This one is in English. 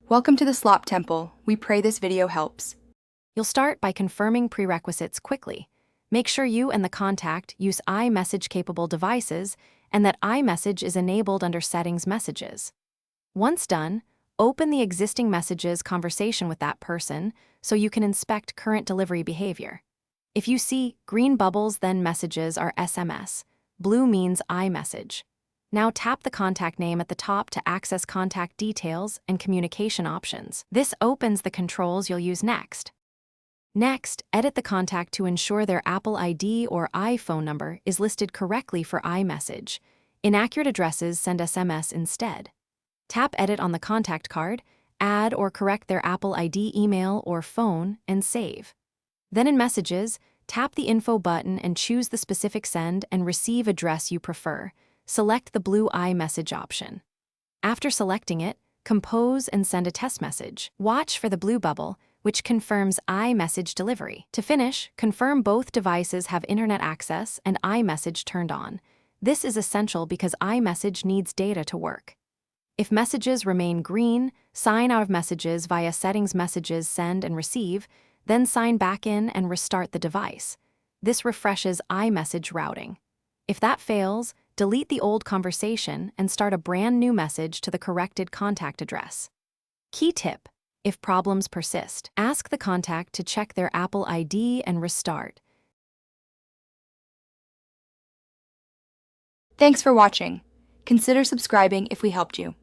Welcome to the Slop Temple. We pray this video helps. You'll start by confirming prerequisites quickly. Make sure you and the contact use iMessage-capable devices and that iMessage is enabled under Settings Messages. Once done, open the existing messages conversation with that person so you can inspect current delivery behavior. If you see green bubbles, then messages are SMS. Blue means iMessage. Now tap the contact name at the top to access contact details and communication options. This opens the controls you'll use next. Next, edit the contact to ensure their Apple ID or iPhone number is listed correctly for iMessage. Inaccurate addresses send SMS instead. Tap Edit on the contact card, add or correct their Apple ID email or phone, and save. Then in Messages, tap the Info button and choose the specific send and receive address you prefer. Select the blue iMessage option. After selecting it, compose and send a test message. Watch for the blue bubble, which confirms iMessage delivery. To finish, confirm both devices have internet access and iMessage turned on. This is essential because iMessage needs data to work. If messages remain green, sign out of Messages via Settings Messages Send and Receive, then sign back in and restart the device. This refreshes iMessage routing. If that fails, delete the old conversation and start a brand new message to the corrected contact address. Key tip: if problems persist, ask the contact to check their Apple ID and restart. Thanks for watching. Consider subscribing if we helped you.